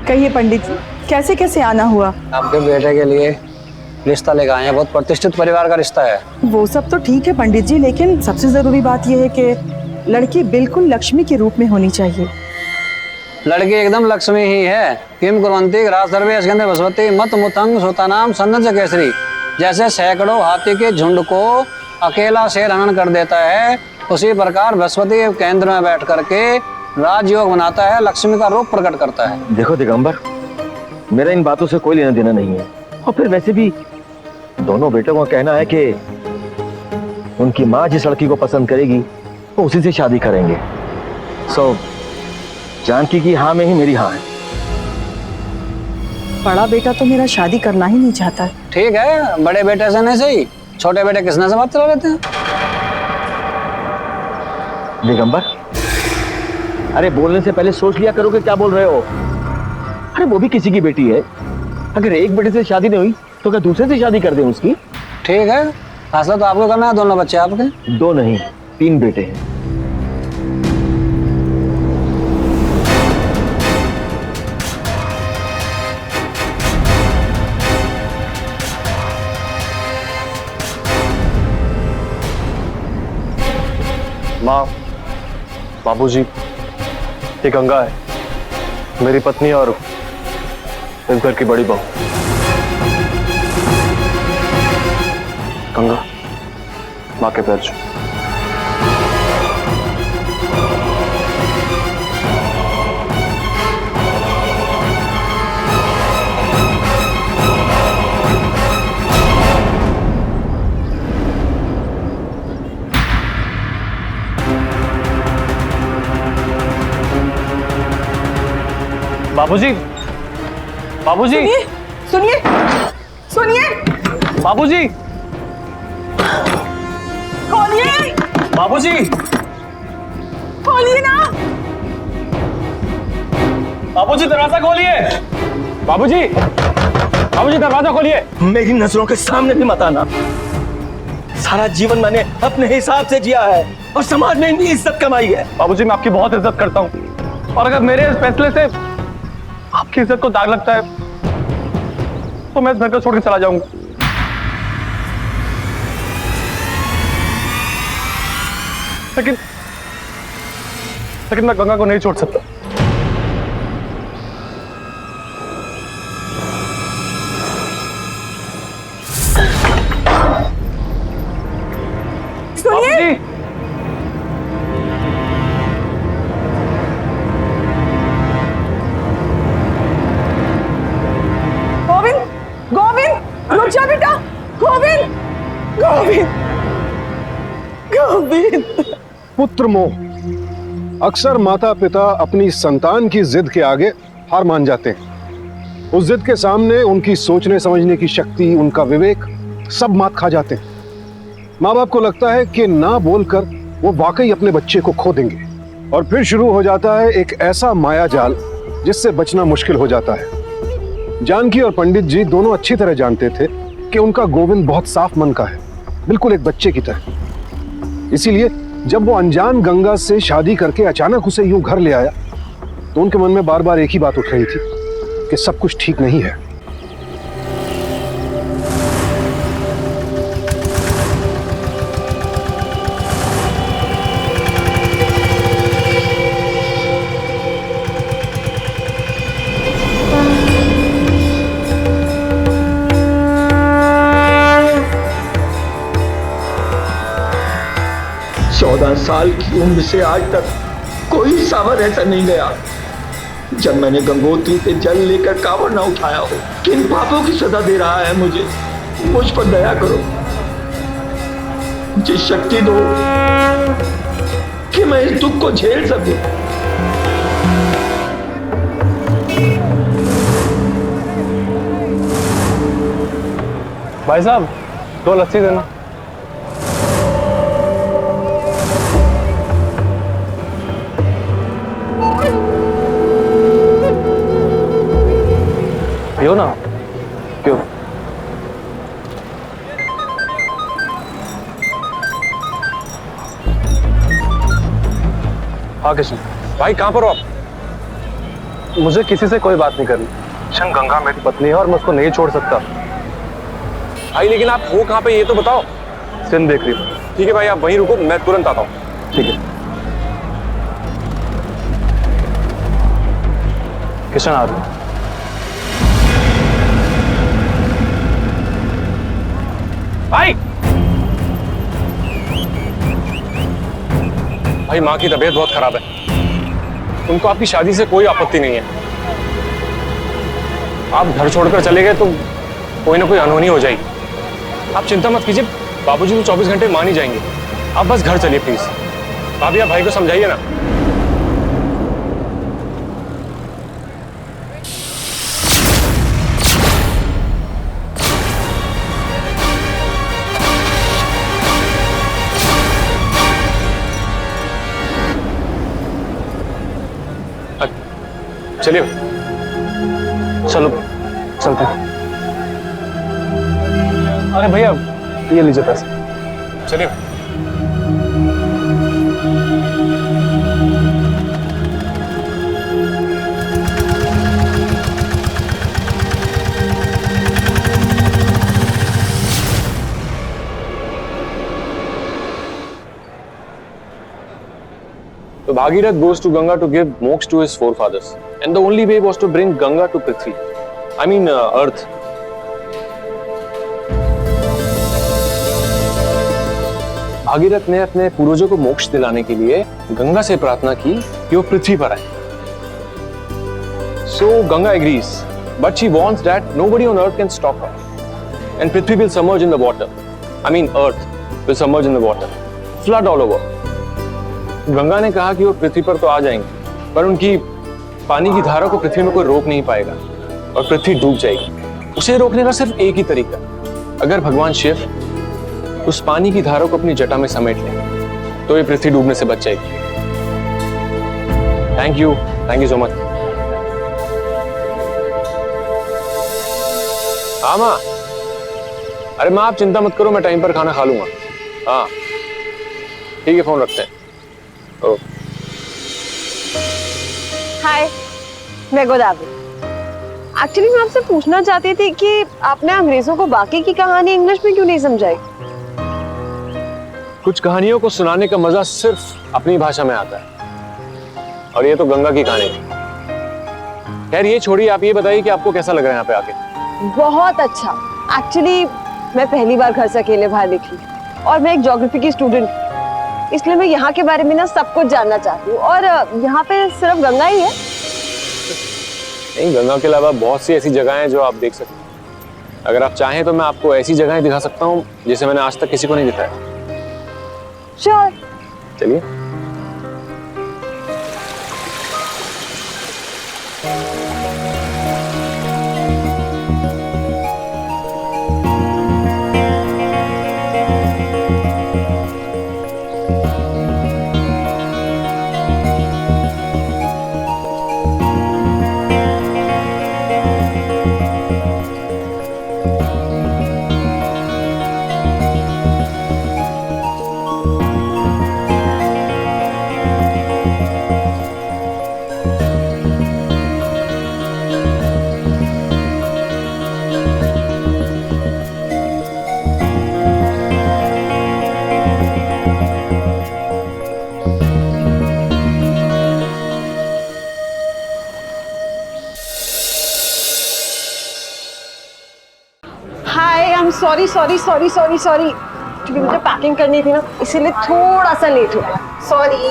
कहिए पंडित जी, कैसे कैसे आना हुआ? आपके बेटे के लिए रिश्ता लेकर आए हैं। बहुत प्रतिष्ठित परिवार का रिश्ता है। वो सब तो ठीक है पंडित जी, लेकिन सबसे जरूरी बात यह है कि लड़की बिल्कुल लक्ष्मी के रूप में होनी चाहिए। लड़की एकदम लक्ष्मी ही है। किम कुर्वन्ति ग्रास सर्वे अस्कंदे भस्वती मत मुतंग सुतानाम सन्नज केसरी। जैसे सैकड़ों हाथी के झुंड को अकेला शेर हनन कर देता है, उसी प्रकार बृहस्पति के केंद्र में बैठ करके राजयोग बनाता है, लक्ष्मी का रूप प्रकट करता है। देखो दिगंबर, मेरा इन बातों से कोई लेना देना नहीं है। और फिर वैसे भी दोनों बेटों का कहना है कि उनकी माँ जिस लड़की को पसंद करेगी वो उसी से शादी करेंगे। सो जानकी की हाँ में ही मेरी हाँ है। बड़ा बेटा तो मेरा शादी करना ही नहीं चाहता। ठीक है, बड़े बेटे से नहीं सही, छोटे बेटे किसने से बात चला लेते हैं। दिगंबर, अरे बोलने से पहले सोच लिया करो कि क्या बोल रहे हो। अरे वो भी किसी की बेटी है। अगर एक बेटे से शादी नहीं हुई तो क्या दूसरे से शादी कर दें उसकी? ठीक है, फैसला तो आपको करना है। दोनों बच्चे आपके? 2 नहीं 3 बेटे हैं। माँ, बाबूजी, ये गंगा है, मेरी पत्नी और इस घर की बड़ी बहू। गंगा, माँ के पैर छू। बाबूजी, बाबूजी, सुनिए सुनिए, बाबूजी, खोलिए बाबूजी, खोलिए ना। बाबूजी दरवाजा खोलिए। बाबूजी, बाबूजी दरवाजा खोलिए। मेरी नजरों के सामने भी मत आना। सारा जीवन मैंने अपने हिसाब से जिया है और समाज में इतनी इज्जत कमाई है। बाबूजी, मैं आपकी बहुत इज्जत करता हूँ और अगर मेरे इस फैसले से आपकी इज्जत को दाग लगता है तो मैं इस घर को छोड़ के चला जाऊंगा। लेकिन मैं गंगा को नहीं छोड़ सकता। सुनिए, गोविंद गोविंद रुक जा बेटा। गोविंद गोविंद गोविंद। पुत्र मोह। अक्सर माता पिता अपनी संतान की जिद के आगे हार मान जाते हैं। उस जिद के सामने उनकी सोचने समझने की शक्ति, उनका विवेक सब मात खा जाते हैं। माँ बाप को लगता है कि ना बोलकर वो वाकई अपने बच्चे को खो देंगे और फिर शुरू हो जाता है एक ऐसा माया जाल जिससे बचना मुश्किल हो जाता है। जानकी और पंडित जी दोनों अच्छी तरह जानते थे कि उनका गोविंद बहुत साफ मन का है, बिल्कुल एक बच्चे की तरह। इसीलिए जब वो अनजान गंगा से शादी करके अचानक उसे यूं घर ले आया तो उनके मन में बार बार एक ही बात उठ रही थी कि सब कुछ ठीक नहीं है। साल की उम्र से आज तक कोई सावर ऐसा नहीं गया जब मैंने गंगोत्री से जल लेकर कांवड़ ना उठाया हो। किन पापों की सजा दे रहा है मुझे? मुझ पर दया करो, मुझे शक्ति दो कि मैं इस दुख को झेल सकूं। भाई साहब, 2 लस्सी देना। पियो ना। क्यों? हाँ कृष्ण भाई, कहां पर हो आप? मुझे किसी से कोई बात नहीं करनी। किशन, गंगा मेरी पत्नी है और मैं उसको नहीं छोड़ सकता। भाई लेकिन आप हो कहाँ पे ये तो बताओ। सिंध देख रही हूँ। ठीक है भाई, आप वहीं रुको, मैं तुरंत आता हूँ। ठीक है। किशन आ रही है। भाई भाई माँ की तबीयत बहुत खराब है। उनको आपकी शादी से कोई आपत्ति नहीं है। आप घर छोड़कर चले गए तो कोई ना कोई अनहोनी हो जाएगी। आप चिंता मत कीजिए, बाबूजी तो 24 घंटे मान ही जाएंगे। आप बस घर चलिए प्लीज। भाभी आप भाई को समझाइए ना। चलिए चलो चलते हैं। अरे भैया ये लीजिए पैसे। चलिए। So Bhagirath goes to Ganga to give moksha to his forefathers, and the only way was to bring Ganga to Prithvi. I mean Earth. Bhagirath ने अपने पूर्वजों को मोक्ष दिलाने के लिए गंगा से प्रार्थना की कि वो पृथ्वी पर आए। So Ganga agrees, but she wants that nobody on Earth can stop her, and Prithvi will submerge in the water. I mean Earth will submerge in the water, flood all over. Ganga ने कहा कि वो पृथ्वी पर तो आ जाएंगे, पर उनकी पानी की धारा को पृथ्वी में कोई रोक नहीं पाएगा और पृथ्वी डूब जाएगी। उसे रोकने का सिर्फ एक ही तरीका, अगर भगवान शिव उस पानी की धारा को अपनी जटा में समेट लें तो ये पृथ्वी डूबने से बच जाएगी। Thank you so much. हाँ माँ, अरे माँ आप चिंता मत करो, मैं टाइम पर खाना खा लूंगा। हाँ ठीक है, फोन रखते हैं। हाय, मैं गोदावरी। एक्चुअली मैं आपसे पूछना चाहती थी कि आपने अंग्रेजों को बाकी की कहानी इंग्लिश में क्यों नहीं समझाई? कुछ कहानियों को सुनाने का मजा सिर्फ अपनी भाषा में आता है, और ये तो गंगा की कहानी थी। खैर ये छोड़िए, आप ये बताइए कि आपको कैसा लग रहा है यहाँ पे आके? बहुत अच्छा। एक्चुअली मैं पहली बार घर से अकेले बाहर निकली और मैं एक ज्योग्राफी की स्टूडेंट, इसलिए मैं यहाँ के बारे में ना सब कुछ जानना चाहती हूँ। और यहाँ पे सिर्फ गंगा ही है? नहीं, गंगा के अलावा बहुत सी ऐसी जगहें हैं जो आप देख सकते हैं। अगर आप चाहें तो मैं आपको ऐसी जगहें दिखा सकता हूँ जिसे मैंने आज तक किसी को नहीं दिखाया। श्योर। चलिए। सॉरी क्योंकि मुझे पैकिंग करनी थी ना, इसीलिए थोड़ा सा लेट हुआ। सॉरी।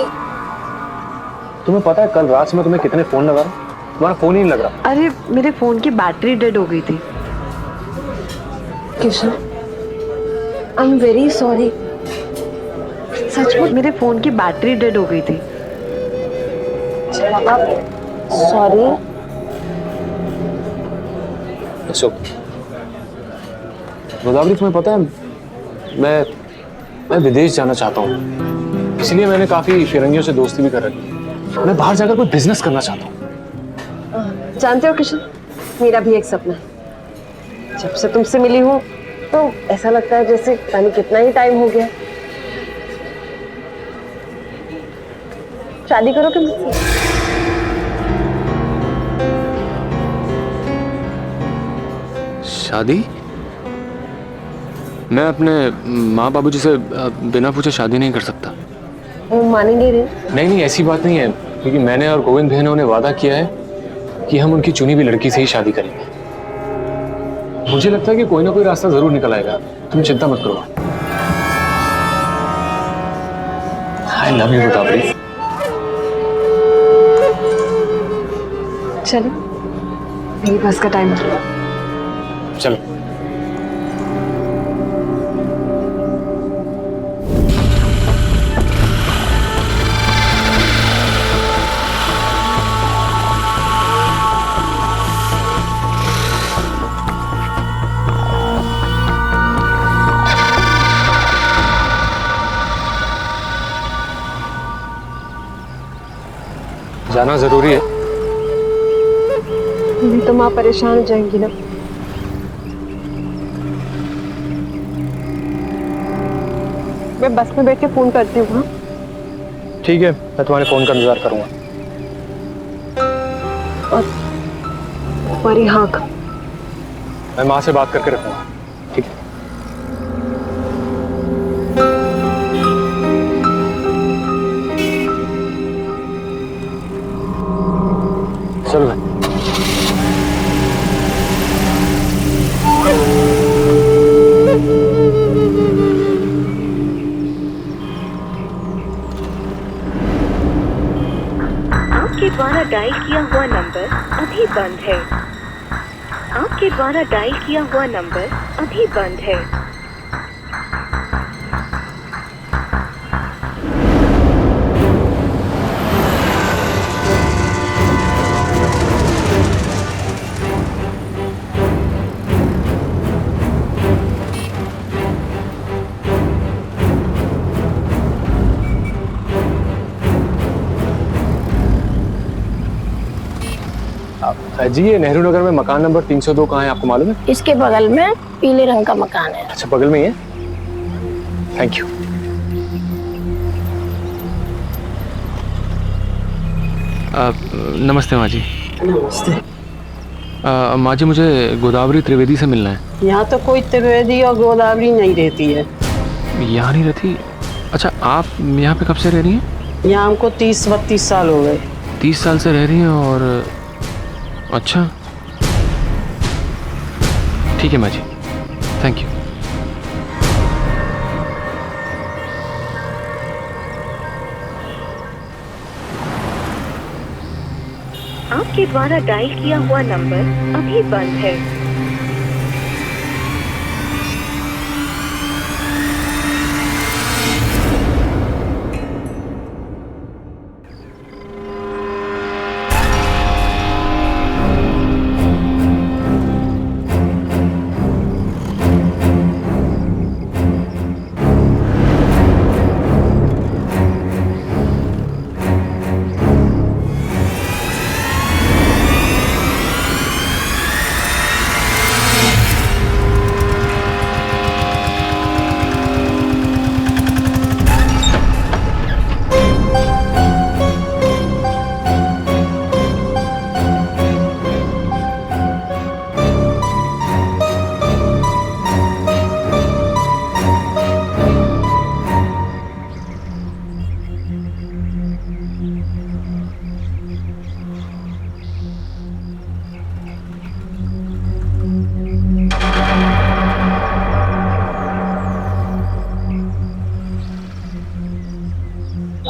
तुम्हें पता है कल रात से मैं तुम्हें कितने फोन लगा रहा हूँ, तुम्हारा फोन ही नहीं लग रहा। अरे मेरे फोन की बैटरी डेड हो गई थी। Kishan, I am very sorry. सचमुच मेरे फोन की बैटरी डेड हो गई थी। सॉरी। गोदावरी तुम्हें पता है मैं विदेश जाना चाहता हूँ, इसलिए मैंने काफी फिरंगियों से दोस्ती भी कर रखी है। मैं बाहर जाकर कोई बिजनेस करना चाहता हूँ। जानते हो किशन, मेरा भी एक सपना है। जब से तुमसे मिली हूँ तो ऐसा लगता है जैसे पता नहीं कितना ही टाइम हो गया। शादी करोगे मुझसे? शादी? मैं अपने माँ बाबूजी से बिना पूछे शादी नहीं कर सकता। वो मानेंगे नहीं? नहीं, ऐसी बात नहीं है, क्योंकि मैंने और गोविंद भैया ने वादा किया है कि हम उनकी चुनी हुई लड़की से ही शादी करेंगे। मुझे लगता है कि कोई ना कोई रास्ता जरूर निकल आएगा, तुम चिंता मत करो। I love you Godavari. चलो, मेरी बस का टाइम है। चलो। जाना जरूरी है। नहीं तो माँ परेशान हो जाएंगी ना। मैं बस में बैठ के फोन करती हूँ। हाँ? ठीक है, मैं तुम्हारे फोन का इंतजार करूंगा। और तुम्हारी हाँ का? मैं माँ से बात करके रखूंगा। ठीक है। चलो भाई। आपके द्वारा डायल किया हुआ नंबर अभी बंद है। आपके द्वारा डायल किया हुआ नंबर अभी बंद है। जी, ये नेहरू नगर में मकान नंबर 302 कहाँ है, आपको मालूम है? इसके बगल में पीले रंग का मकान है। अच्छा, बगल में ही है। Thank you. नमस्ते माँ जी। नमस्ते। माँ जी, मुझे गोदावरी त्रिवेदी से मिलना है। यहाँ तो कोई त्रिवेदी और गोदावरी नहीं रहती है। यहाँ नहीं रहती? अच्छा, आप यहाँ पे कब से रह रही हैं? यहाँ हमको 30-32 साल हो गए। 30 साल से रह रही हैं? और अच्छा, ठीक है माँ जी, थैंक यू। आपके द्वारा डायल किया हुआ नंबर अभी बंद है।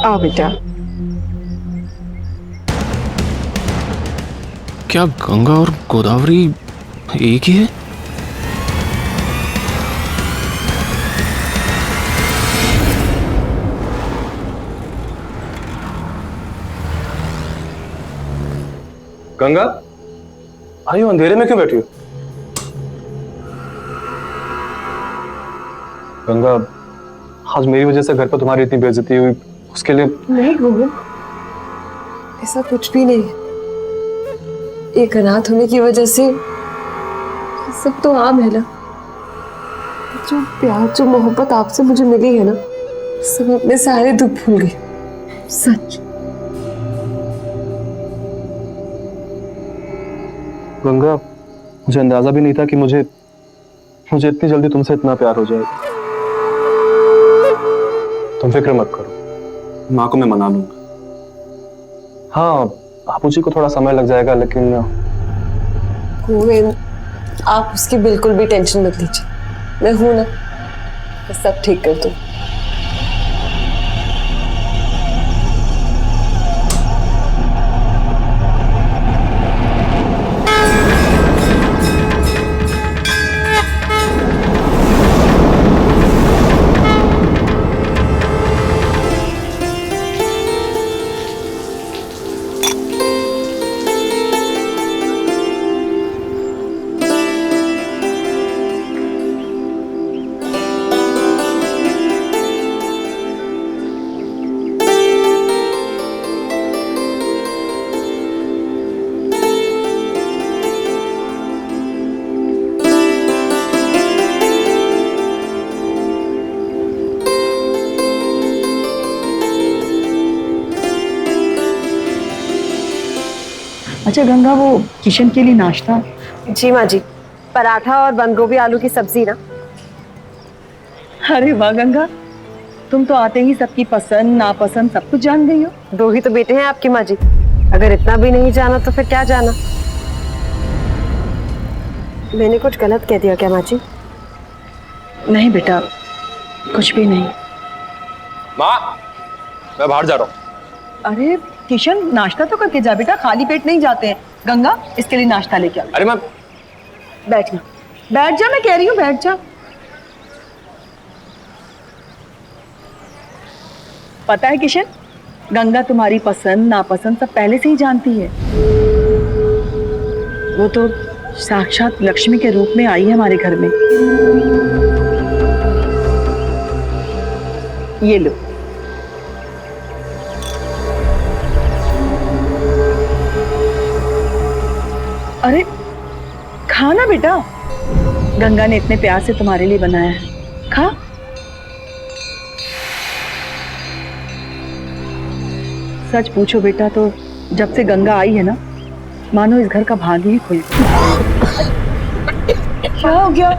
आओ बेटा। क्या गंगा और गोदावरी एक ही है? गंगा, भाई अंधेरे में क्यों बैठी हो? गंगा, आज मेरी वजह से घर पर तुम्हारी इतनी बेइज्जती हुई, उसके लिए। नहीं गोविंद, ऐसा कुछ भी नहीं। एक अनाथ होने की वजह से सब तो आम है ना। जो प्यार, जो मोहब्बत आपसे मुझे मिली है ना, सब अपने सारे दुख भूल गए। सच। गंगा, मुझे अंदाजा भी नहीं था कि मुझे इतनी जल्दी तुमसे इतना प्यार हो जाएगा। तुम फिक्र मत करो, माँ को मैं मना लूंगा। हाँ, बापूजी को थोड़ा समय लग जाएगा, लेकिन गोविंद, आप उसकी बिल्कुल भी टेंशन मत लीजिए, मैं हूं ना, मैं सब ठीक कर दूं। अच्छा गंगा, वो किशन के लिए नाश्ता। जी माँ जी, पराठा और बंद गोभी आलू की सब्जी ना। अरे वाह गंगा, तुम तो आते ही सबकी पसंद नापसंद सब कुछ जान गई हो। 2 ही तो बेटे हैं आपकी माँ जी, अगर इतना भी नहीं जाना तो फिर क्या जाना। मैंने कुछ गलत कह दिया क्या माँ जी? नहीं बेटा, कुछ भी नहीं। माँ, मैं बाहर जा रहा हूँ। अरे किशन, नाश्ता तो करके जा बेटा, खाली पेट नहीं जाते हैं। गंगा, इसके लिए नाश्ता लेके आ। अरे मैं बैठना, बैठ जा, मैं कह रही हूँ बैठ जा। पता है किशन, गंगा तुम्हारी पसंद नापसंद सब पहले से ही जानती है। वो तो साक्षात लक्ष्मी के रूप में आई है हमारे घर में। ये लो। अरे खाना बेटा, गंगा ने इतने प्यार से तुम्हारे लिए बनाया है, खा। सच पूछो बेटा तो जब से गंगा आई है ना, मानो इस घर का भाग ही खुल गया। क्या हो गया?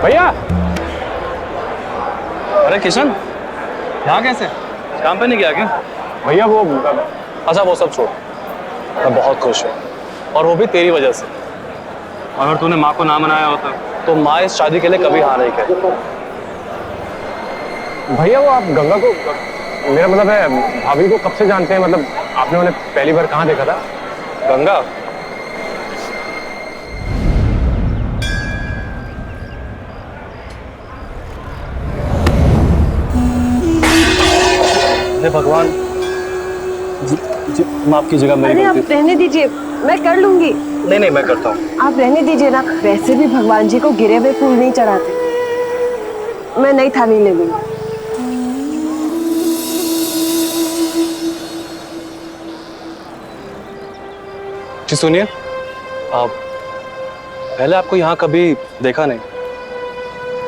भैया, अरे किशन, यहाँ कैसे? काम पे नहीं गया क्या? भैया वो, अच्छा वो सब छोड़, मैं बहुत खुश हूँ, और वो भी तेरी वजह से। अगर तूने माँ को ना मनाया होता तो माँ इस शादी के लिए कभी हाँ नहीं कहती। भैया वो आप गंगा को, मेरा मतलब है भाभी को कब से जानते हैं? मतलब आपने उन्हें पहली बार कहाँ देखा था? गंगा, अरे भगवान जी, माफ कीजिएगा मेरी अरे आप गलती। रहने दीजिए, मैं कर लूंगी। नहीं मैं करता हूँ। आप रहने दीजिए ना, वैसे भी भगवान जी को गिरे हुए फूल नहीं चढ़ाते। मैं नई थाली ले लूंगी। जी सुनिए, आप पहले आपको यहाँ कभी देखा नहीं।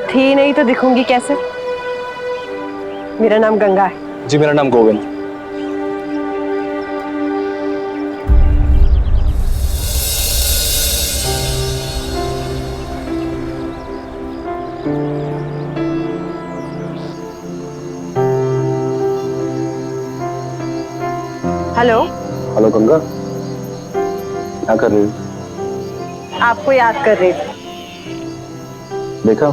थी नहीं तो दिखूंगी कैसे? मेरा नाम गंगा है। जी मेरा नाम गोविंद। हेलो। हेलो गंगा, क्या कर रही हो? आपको याद कर रही थी। देखा,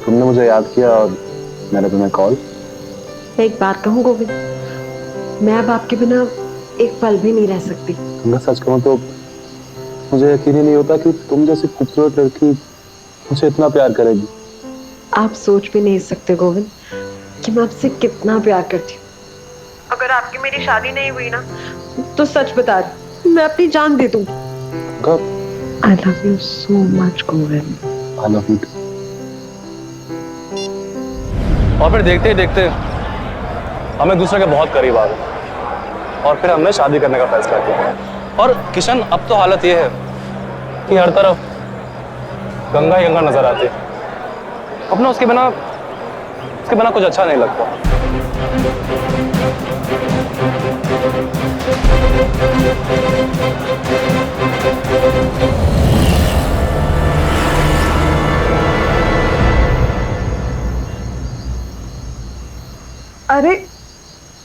तुमने मुझे याद किया और मैंने तुम्हें कॉल। एक बात कहूँ गोविंद, मैं अब आपके बिना एक पल भी नहीं रह सकती। गंगा सच कहूँ तो मुझे यकीन ही नहीं होता कि तुम जैसी खूबसूरत लड़की मुझे इतना प्यार करेगी। आप सोच भी नहीं सकते गोविंद कि मैं आपसे कितना प्यार करती हूँ। अगर आपकी मेरी शादी नहीं हुई ना, तो सच बता रही मैं अपनी जान दे दूंगी। I love you so much Govind. I love you too। और फिर देखते ही देखते हम एक दूसरे के बहुत करीब आ गए और फिर हमने शादी करने का फैसला किया। और किशन, अब तो हालत ये है कि हर तरफ गंगा ही गंगा नजर आती है। अपना उसके बिना कुछ अच्छा नहीं लगता। अरे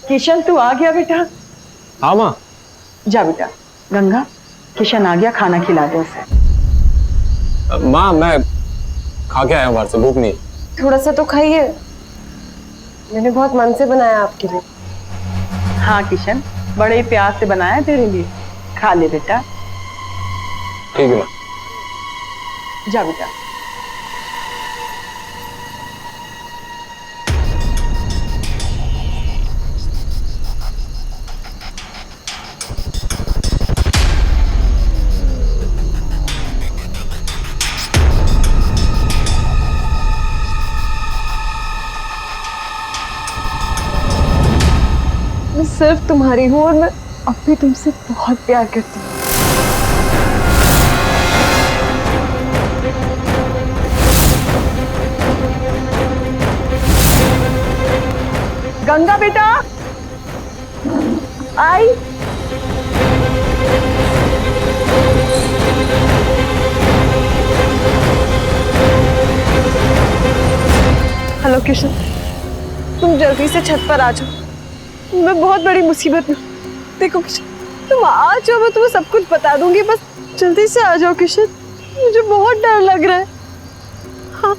किशन, तू आ गया बेटा। हाँ माँ। जा बेटा, गंगा किशन आ गया, खाना खिला दे उसे। माँ, मैं खा के आया हूँ बाहर से, भूख नहीं। थोड़ा सा तो खाइए, मैंने बहुत मन से बनाया आपके लिए। हाँ किशन, बड़े ही प्यार से बनाया है तेरे लिए, खा ले बेटा। ठीक है माँ। जा बेटा। मैं सिर्फ तुम्हारी हूँ और मैं अब भी तुमसे बहुत प्यार करती हूँ। गंगा बेटा आई। हेलो किशन, तुम जल्दी से छत पर आ जाओ, मैं बहुत बड़ी मुसीबत में। देखो किशन, तुम आ जाओ, मैं तुम्हें सब कुछ बता दूंगी, बस जल्दी से आ जाओ किशन, मुझे बहुत डर लग रहा है। हाँ।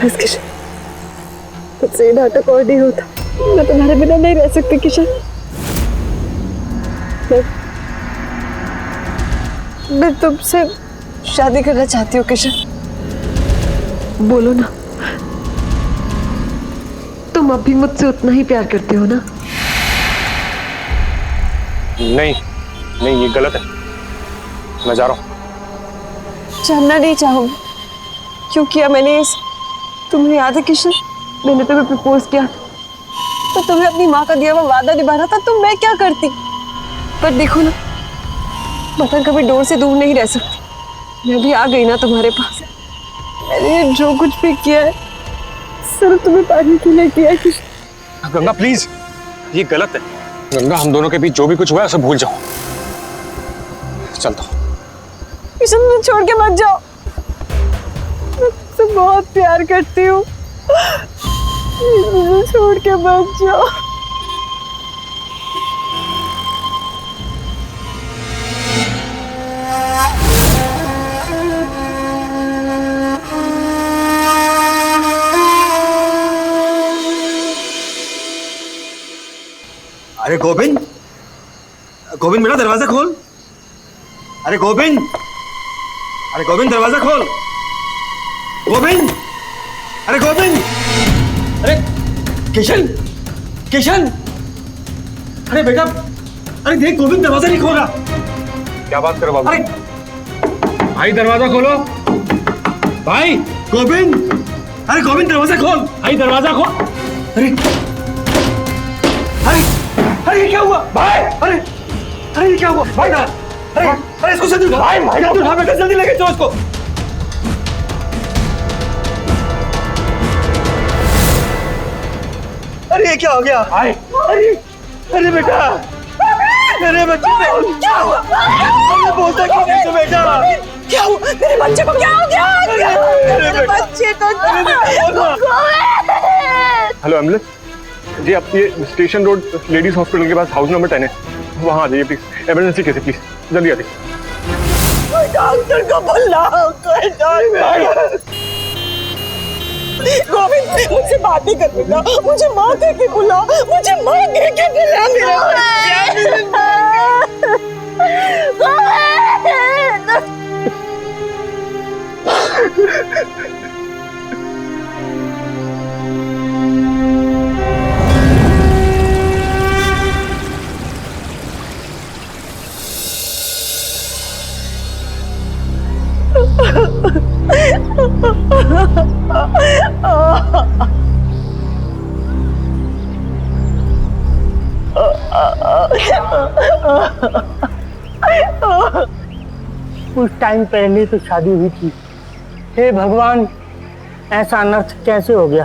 बस किशन, तुझसे ये नाटक और नहीं होता। मैं तुम्हारे बिना नहीं रह सकती किशन। मैं तुमसे शादी करना चाहती हूँ किशन। बोलो ना, तुम अभी मुझसे उतना ही प्यार करते हो ना? नहीं नहीं, ये गलत है, मैं जा रहा हूँ। जानना नहीं चाहूंगी क्यों किया मैंने इस। तुम्हें याद है किशन, मैंने तुम्हें प्रपोज किया तो तुम्हें अपनी माँ का दिया हुआ वादा निभाना था, तो मैं क्या करती। पर देखो ना, पतंग कभी डोर से दूर नहीं रह सकती। मैं भी आ गई ना तुम्हारे पास। मैंने जो कुछ भी किया है सिर्फ तुम्हें पाने के लिए किया है किशन। गंगा प्लीज, ये गलत है। गंगा, हम दोनों के बीच जो भी कुछ हुआ है उसे भूल जाओ। चलता हूँ। किशन, मुझे छोड़ के मत जाओ, मैं तुमसे बहुत प्यार करती हूँ, मुझे छोड़ के मत जाओ। अरे गोविंद, गोविंद मेरा दरवाजा खोल। अरे गोविंद, अरे गोविंद दरवाजा खोल। गोविंद, अरे गोविंद, अरे किशन, किशन, अरे बेटा, अरे देख गोविंद दरवाजा नहीं खोल रहा। क्या बात करो बाबू? अरे भाई दरवाजा खोलो। भाई गोविंद, अरे गोविंद दरवाजा खोल। भाई दरवाजा खोल। अरे अरे अरे ये क्या हुआ भाई? अरे अरे ये क्या हुआ भाई? अरे अरे इसको जल्दी उठा भाई, जल्दी उठा बेटा, जल्दी लेके चलो इसको। अरे ये क्या हो गया भाई? अरे अरे बेटा, अरे बच्चे क्या हुआ? अरे बोलता क्यों नहीं तू बेटा? क्या हुआ मेरे बच्चे को? क्या हो गया? मेरे बच्चे को हेलो एम्बुलेंस जी, आप ये स्टेशन रोड लेडीज हॉस्पिटल के पास हाउस नंबर 10 है, वहाँ आ जाइए प्लीज। इमरजेंसी केस है, प्लीज जल्दी आ जाइए। डॉक्टर को बुलाओ, कोई डॉक्टर। गोविंद, मुझसे बात नहीं कर बेटा, मुझे माँ कह के बुला, मुझे माँ कह के बुला। मेरा कुछ टाइम पहले तो शादी हुई थी। हे भगवान, ऐसा अनर्थ कैसे हो गया?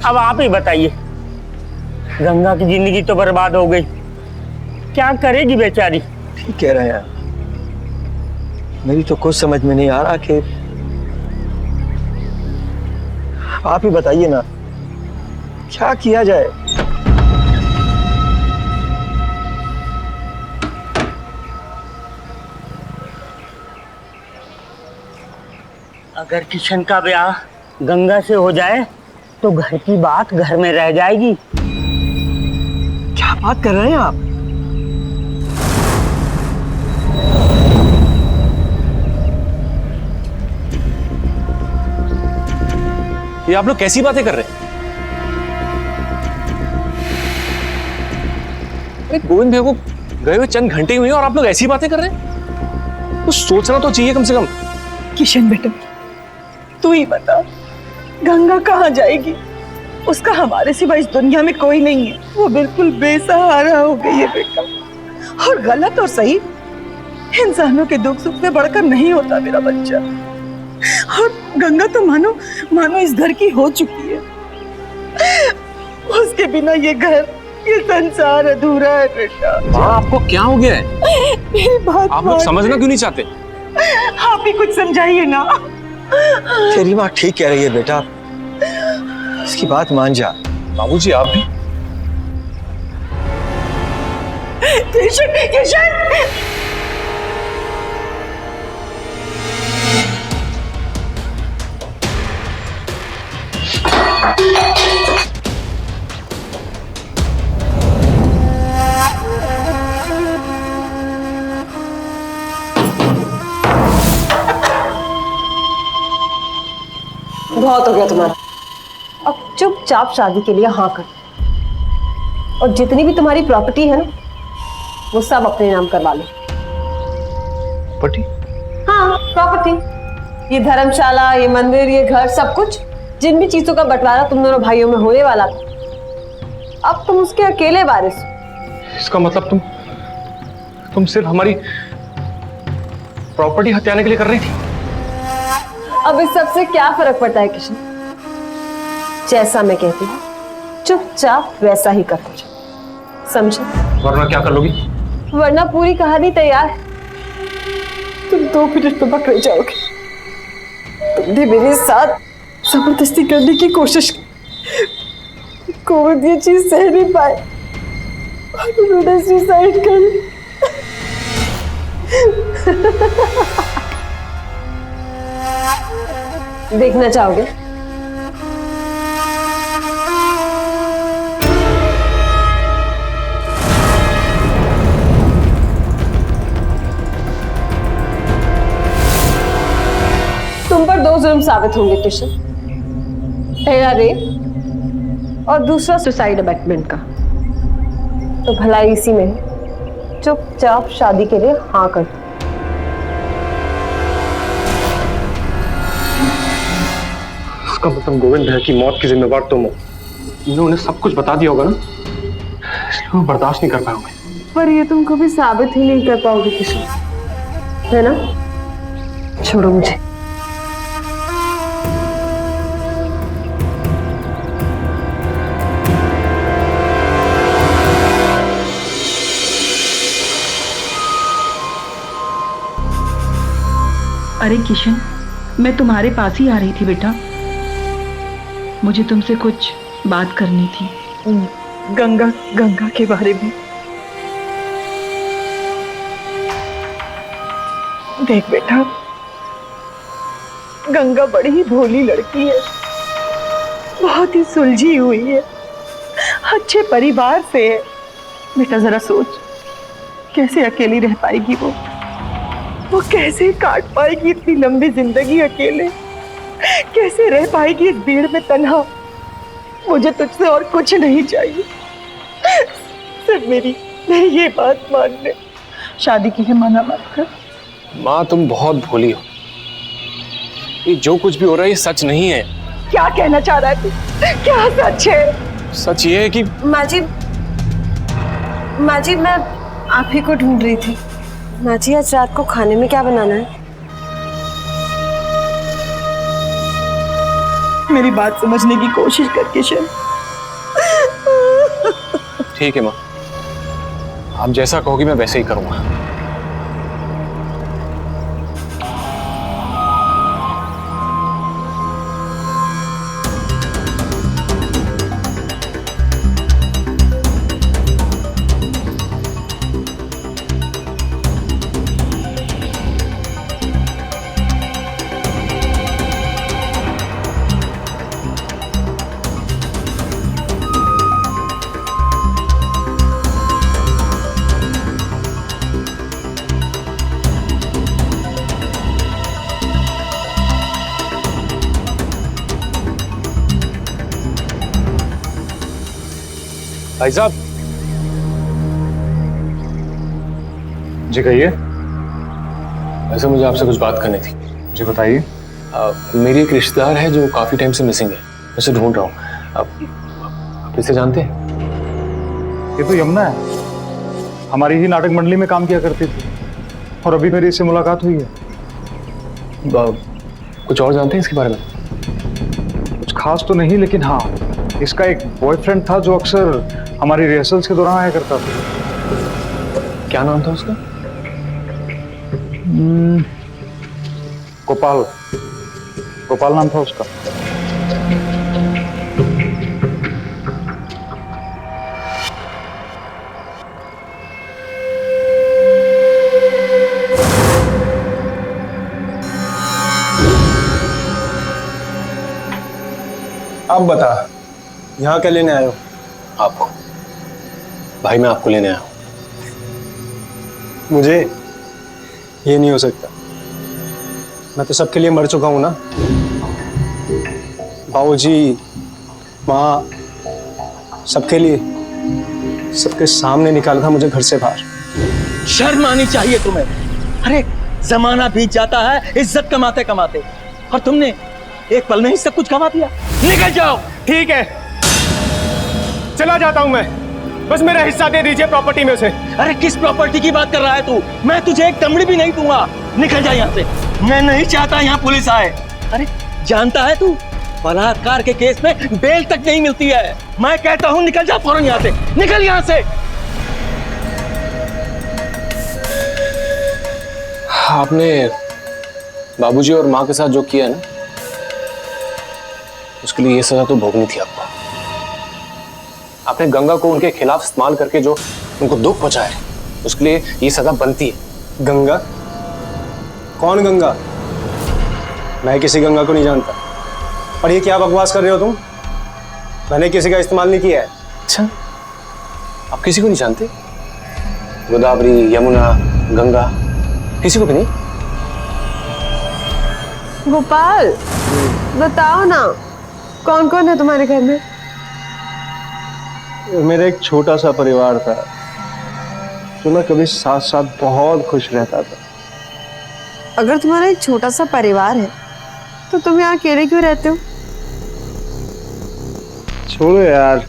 अब आप ही बताइए। गंगा की जिंदगी तो बर्बाद हो गई, क्या करेगी बेचारी? ठीक कह रहे हैं, मेरी तो कुछ समझ में नहीं आ रहा कि आप ही बताइए ना, क्या किया जाए? अगर किशन का ब्याह गंगा से हो जाए तो घर की बात घर में रह जाएगी। क्या बात कर रहे हैं आप? ये आप लोग कैसी बातें कर रहे हैं? अरे गोविंद भैया को गए हुए चंद घंटे हुए हैं और आप लोग ऐसी बातें कर रहे हैं? कुछ सोचना तो चाहिए कम से कम। किशन बेटा, तू ही बता, गंगा कहाँ जाएगी? उसका हमारे सिवा इस दुनिया में कोई नहीं है। वो बिल्कुल बेसहारा हो गई है बेटा। और गलत और सही इंसानों के दुख सुख से बढ़कर नहीं होता मेरा बच्चा। और गंगा तो मानो इस घर की हो चुकी है। उसके बिना ये घर, ये संसार अधूरा है बेटा। माँ, आपको क्या हो गया है? मेरी बात आप लोग समझना क्यों नहीं चाहते? आप ही कुछ समझाइए ना। तेरी माँ ठीक कह रही है बेटा, इसकी बात मान जा। बाबूजी आप भी। किशन, किशन! बहुत हो गया तुम्हारा। अब चुपचाप शादी के लिए हाँ कर, और जितनी भी तुम्हारी प्रॉपर्टी है ना, वो सब अपने नाम करवा लो। प्रॉपर्टी? हाँ, प्रॉपर्टी। ये धर्मशाला, ये मंदिर, ये घर, सब कुछ, जिन भी चीजों का बंटवारा तुम दोनों भाइयों में होने वाला था, अब तुम उसके अकेले वारिस। इसका मतलब तुम सिर्फ हमारी प्रॉपर्टी हथियाने के लिए कर रही थी? अब इस सबसे क्या फर्क पड़ता है किशन? जैसा मैं कहती हूँ चुपचाप वैसा ही करते जाओ, समझे? वरना क्या कर लोगी? वरना पूरी कहानी तैयार है। तुम 2 मिनट में पकड़े जाओगे। तुमने मेरे साथ जबरदस्ती करने की कोशिश की, गोविंद ये चीज सह नहीं पाए और उन्होंने सुसाइड कर ली। देखना चाहोगे? तुम पर 2 जुर्म साबित होंगे किशन। पहला रेप और दूसरा सुसाइड अबैटमेंट का। तो भलाई इसी में है, चुपचाप शादी के लिए हाँ कर दो। उसका मतलब गोविंद भैया की मौत की जिम्मेवार तुम हो। इन्होंने सब कुछ बता दिया होगा ना, इसलिए वो बर्दाश्त नहीं कर पाओगे। पर ये तुम कभी साबित ही नहीं कर पाओगे किशन, है ना? छोड़ो मुझे। अरे किशन, मैं तुम्हारे पास ही आ रही थी बेटा। मुझे तुमसे कुछ बात करनी थी। गंगा के बारे में। देख बेटा, गंगा बड़ी ही भोली लड़की है, बहुत ही सुलझी हुई है, अच्छे परिवार से है। बेटा जरा सोच, कैसे अकेली रह पाएगी वो कैसे काट पाएगी इतनी लंबी जिंदगी अकेले? कैसे रह पाएगी इस भीड़ में तन्हा? मुझे तुझसे और कुछ नहीं चाहिए, सिर्फ मेरी ये बात मान ले। शादी के लिए मना मत कर, माँ तुम बहुत भोली हो। ये जो कुछ भी हो रहा है ये सच नहीं है। क्या कहना चाह रहा है तू? क्या सच है? सच ये है कि माँ जी मैं आप ही को ढूंढ रही थी। माँ जी आज रात को खाने में क्या बनाना है? मेरी बात समझने की कोशिश कर किशन। ठीक है माँ, आप जैसा कहोगी मैं वैसे ही करूंगा। भाई साहब। जी कहिए। वैसे मुझे आपसे कुछ बात करनी थी। जी बताइए। मेरी एक रिश्तेदार है जो काफी टाइम से मिसिंग है, मैं उसे ढूंढ रहा हूँ। आप इसे जानते हैं? ये तो यमुना है, हमारी ही नाटक मंडली में काम किया करती थी और अभी मेरी इससे मुलाकात हुई है। कुछ और जानते हैं इसके बारे में? कुछ खास तो नहीं, लेकिन हाँ इसका एक बॉयफ्रेंड था जो अक्सर हमारी रिहर्सल्स के दौरान आया करता था। क्या नाम था उसका? गोपाल। गोपाल नाम था उसका। अब बता, यहाँ क्या लेने आए हो? आपको। भाई मैं आपको लेने आया हूँ। मुझे ये नहीं हो सकता, मैं तो सबके लिए मर चुका हूं ना। बाबूजी, माँ, सबके लिए, सबके सामने निकाला था मुझे घर से बाहर। शर्म आनी चाहिए तुम्हें। अरे जमाना बीत जाता है इज्जत कमाते कमाते, और तुमने एक पल में ही सब कुछ गंवा दिया। निकल जाओ। ठीक है, चला जाता हूं मैं, बस मेरा हिस्सा दे दीजिए प्रॉपर्टी में से। अरे किस प्रॉपर्टी की बात कर रहा है तू? मैं तुझे एक दमड़ी भी नहीं दूंगा। निकल जा यहाँ से। मैं नहीं चाहता यहाँ पुलिस आए। अरे जानता है तू, बलात्कार के केस में बेल तक नहीं मिलती है। मैं कहता हूँ निकल जा फौरन यहाँ से। निकल यहाँ से। आपने बाबूजी और माँ के साथ जो किया है ना, उसके लिए ये सजा तो भोगनी थी आपको। आपने गंगा को उनके खिलाफ इस्तेमाल करके जो उनको दुख पहुंचाया, उसके लिए ये सजा बनती है। गंगा? कौन गंगा? मैं किसी गंगा को नहीं जानता। और ये क्या बकवास कर रहे हो तुम? मैंने किसी का इस्तेमाल नहीं किया है। अच्छा, आप किसी को नहीं जानते? गोदावरी, यमुना, गंगा, किसी को भी नहीं? गोपाल, बताओ ना, कौन कौन है तुम्हारे घर में? मेरा एक छोटा सा परिवार था जो ना कभी साथ साथ बहुत खुश रहता था। अगर तुम्हारा एक छोटा सा परिवार है तो तुम यहाँ अकेले क्यों रहते हो? छोड़ो यार,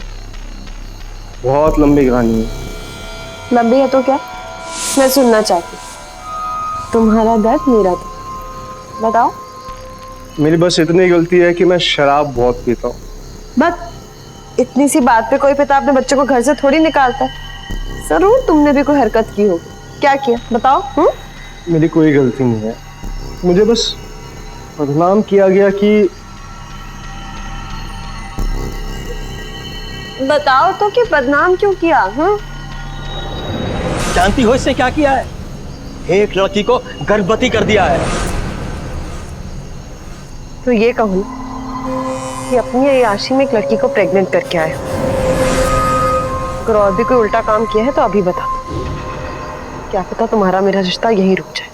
बहुत लंबी कहानी है। लंबी है तो क्या, मैं सुनना चाहती हूँ। तुम्हारा दर्द मेरा दर्द, बताओ। मेरी बस इतनी गलती है कि मैं शराब बहुत पीता हूँ। बस इतनी सी बात पे कोई पिता अपने बच्चों को घर से थोड़ी निकालता है। जरूर तुमने भी कोई हरकत की होगी। क्या किया बताओ? मेरी कोई गलती नहीं है, मुझे बस बदनाम किया गया कि बताओ तो कि बदनाम क्यों किया? जानती हो इसने क्या किया है? एक लड़की को गर्भवती कर दिया है। तो ये कहूँ कि अपनी अय्याशी में एक लड़की को प्रेग्नेंट करके आए। अगर और भी कोई उल्टा काम किया है तो अभी बता दो, क्या पता तुम्हारा मेरा रिश्ता यही रुक जाए।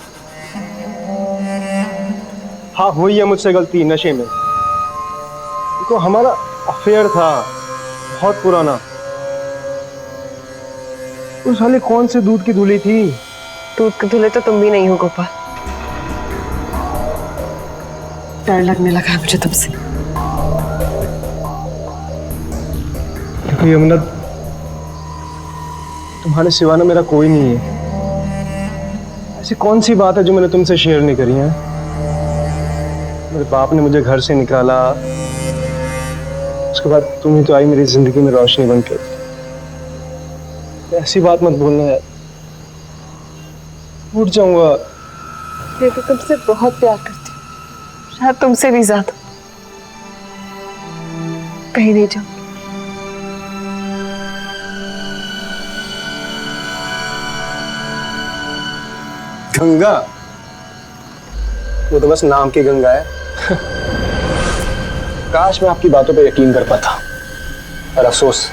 हाँ, हुई है मुझसे गलती नशे में। देखो हमारा अफेयर था बहुत पुराना। उस साले कौन से दूध की धुली थी? दूध के धुले तो तुम भी नहीं हो गोपाल। डर लगने लगा है मुझे तुमसे। देखो यमुना, तुम्हारे सिवा ना मेरा कोई नहीं है। ऐसी कौन सी बात है जो मैंने तुमसे शेयर नहीं करी है? मेरे बाप ने मुझे घर से निकाला, उसके बाद तुम ही तो आई मेरी जिंदगी में रोशनी बनकर। ऐसी बात मत बोलना यार, उठ जाऊंगा। मैं तो तुमसे बहुत प्यार करती हूँ, शायद तुमसे भी ज्यादा। कहीं नहीं जाऊँ। गंगा? वो तो बस नाम की गंगा है। काश मैं आपकी बातों पे यकीन कर पाता, पर अफसोस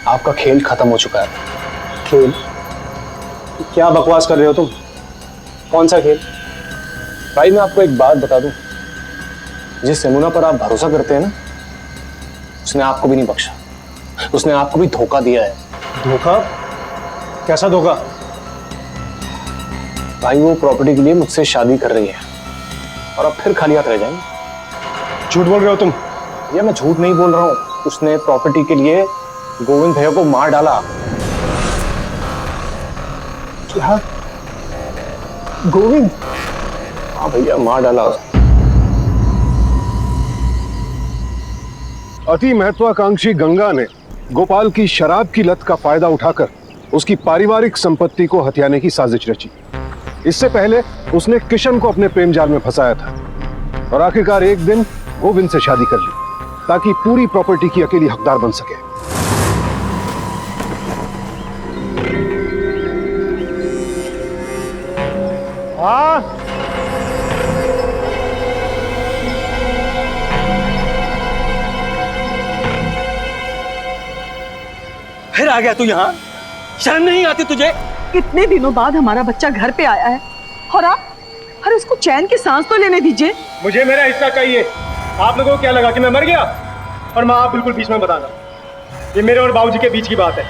आपका खेल खत्म हो चुका है। खेल? क्या बकवास कर रहे हो तुम? कौन सा खेल? भाई मैं आपको एक बात बता दूं, जिस यमुना पर आप भरोसा करते हैं ना, उसने आपको भी नहीं बख्शा, उसने आपको भी धोखा दिया है। धोखा? कैसा धोखा? भाई वो प्रॉपर्टी के लिए मुझसे शादी कर रही है और अब फिर खाली हाथ रह जाएंगे। झूठ बोल रहे हो तुम? या मैं झूठ नहीं बोल रहा हूं, उसने प्रॉपर्टी के लिए गोविंद भैया को मार डाला। क्या? गोविंद? हाँ भैया, मार डाला। अति महत्वाकांक्षी गंगा ने गोपाल की शराब की लत का फायदा उठाकर उसकी पारिवारिक संपत्ति को हथियाने की साजिश रची। इससे पहले उसने किशन को अपने प्रेम जाल में फंसाया था और आखिरकार एक दिन गोविंद से शादी कर ली ताकि पूरी प्रॉपर्टी की अकेली हकदार बन सके। हाँ? फिर आ गया तू यहाँ? शर्म नहीं आती तुझे? इतने दिनों बाद हमारा बच्चा घर पे आया है और आप, अरे उसको चैन की सांस तो लेने दीजिए। मुझे मेरा हिस्सा चाहिए। आप लोगों को क्या लगा कि मैं मर गया? और मैं आप बिल्कुल बीच में बताना, ये मेरे और बाबूजी के बीच की बात है।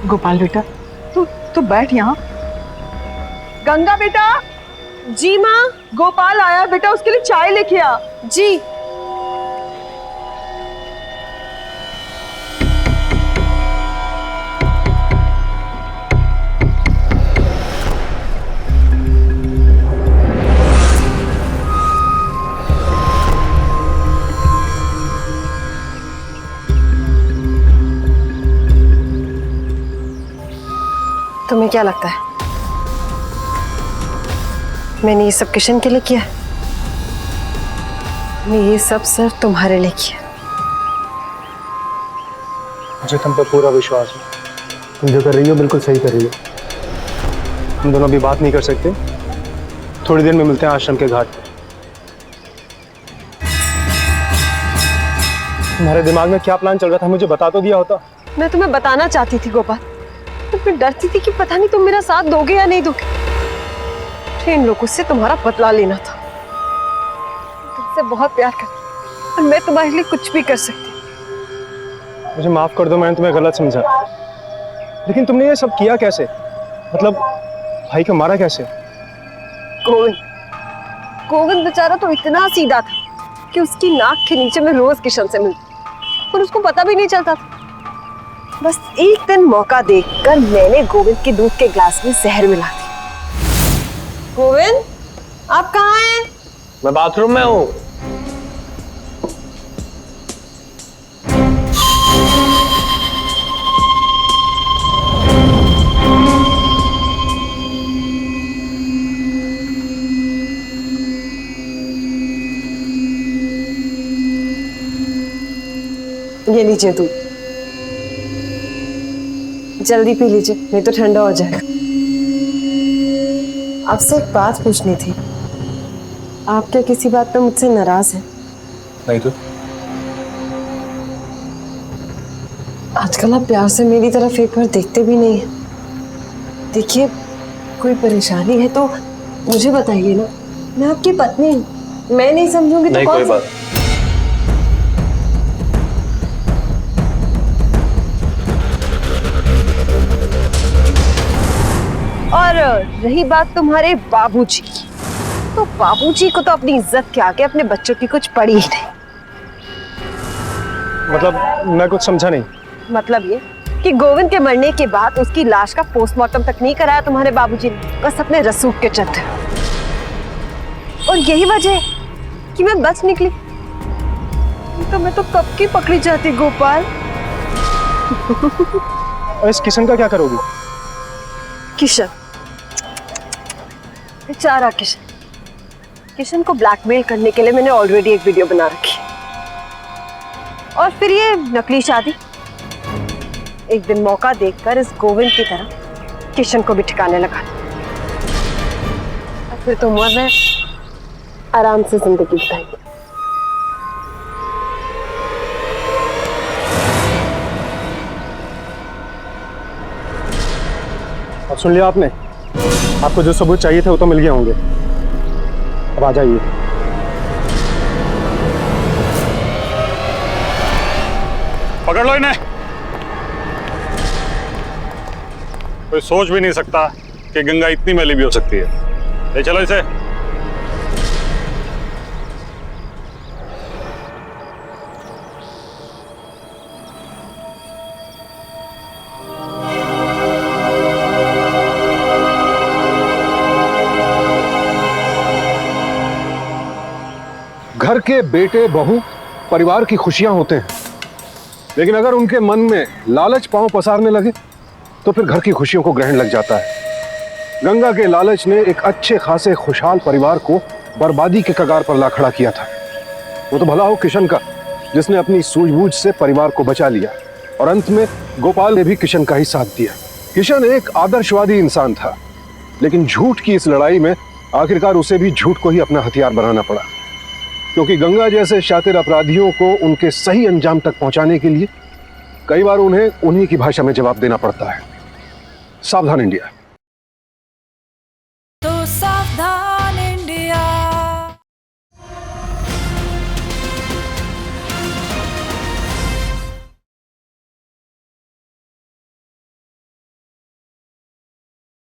गोपाल बेटा, तू बैठ यहाँ। गंगा बेटा। जी माँ। गोपाल आया बेटा, उसके लिए चाय लेके आ। जी। तुम्हें क्या लगता है मैंने ये सब किशन के लिए किया? मैंने ये सब सिर्फ तुम्हारे लिए किया। मुझे तुम पर पूरा विश्वास है। तुम जो कर रही हो बिल्कुल सही कर रही हो। हम दोनों अभी बात नहीं कर सकते, थोड़ी देर में मिलते हैं आश्रम के घाट पर। तुम्हारे दिमाग में क्या प्लान चल रहा था मुझे बता तो दिया होता। मैं तुम्हें बताना चाहती थी गोपाल, तो मैं डरती थी कि पता नहीं तुम मेरा साथ दोगे या नहीं दोगे। इन लोगों से तुम्हारा बदला लेना था। तुमसे बहुत प्यार करती और मैं तुम्हारे लिए कुछ भी कर सकती। मुझे माफ कर दो, मैंने तुम्हें गलत समझा। लेकिन तुमने ये सब किया कैसे? मतलब भाई को मारा कैसे? गोविंद बेचारा तो इतना सीधा था कि उसकी नाक के नीचे मैं रोज किशन से मिलती और उसको पता भी नहीं चलता था। बस एक दिन मौका देखकर मैंने गोविंद के दूध के ग्लास में जहर मिला दिया। गोविंद, आप कहाँ हैं? मैं बाथरूम में हूँ। ये लीजिए दूध, जल्दी पी लीजिए नहीं तो ठंडा हो जाएगा। आपसे एक बात पूछनी थी, आप क्या किसी बात पे मुझसे नाराज हैं? नहीं तो। आजकल आप प्यार से मेरी तरफ एक बार देखते भी नहीं हैं। देखिए, कोई परेशानी है तो मुझे बताइए ना, मैं आपकी पत्नी हूँ। मैं नहीं समझूंगी तो नहीं, कौन? कोई बात। और और रही बात तुम्हारे बाबूजी की, तो बाबूजी को तो अपनी इज्जत के आगे अपने बच्चों की कुछ पड़ी ही नहीं। मतलब मैं कुछ समझा नहीं। मतलब ये कि गोविंद के मरने के बाद उसकी लाश का पोस्टमार्टम तक नहीं कराया तुम्हारे बाबूजी ने, बस अपने रसूख के चलते। और यही वजह है कि मैं बच निकली, तो मैं तो कब की पकड़ी जाती गोपाल। और इस किशन का क्या करोगी? किशन, बेचारा किशन। किशन को ब्लैकमेल करने के लिए मैंने ऑलरेडी एक वीडियो बना रखी, और फिर ये नकली शादी। एक दिन मौका देखकर इस गोविंद की तरह किशन को भी ठिकाने लगा, और फिर तुम और मैं आराम से जिंदगी बिताएंगे। अब सुन लिया आपने? आपको जो सबूत चाहिए थे वो तो मिल गए होंगे, अब आ जाइए। पकड़ लो इन्हें। कोई सोच भी नहीं सकता कि गंगा इतनी मैली भी हो सकती है। ले चलो इसे। घर के बेटे बहू परिवार की खुशियां होते हैं, लेकिन अगर उनके मन में लालच पांव पसारने लगे तो फिर घर की खुशियों को ग्रहण लग जाता है। गंगा के लालच ने एक अच्छे खासे खुशहाल परिवार को बर्बादी के कगार पर ला खड़ा किया था। वो तो भला हो किशन का, जिसने अपनी सूझबूझ से परिवार को बचा लिया, और अंत में गोपाल ने भी किशन का ही साथ दिया। किशन एक आदर्शवादी इंसान था, लेकिन झूठ की इस लड़ाई में आखिरकार उसे भी झूठ को ही अपना हथियार बनाना पड़ा, क्योंकि गंगा जैसे शातिर अपराधियों को उनके सही अंजाम तक पहुंचाने के लिए कई बार उन्हें उन्हीं की भाषा में जवाब देना पड़ता है। सावधान इंडिया।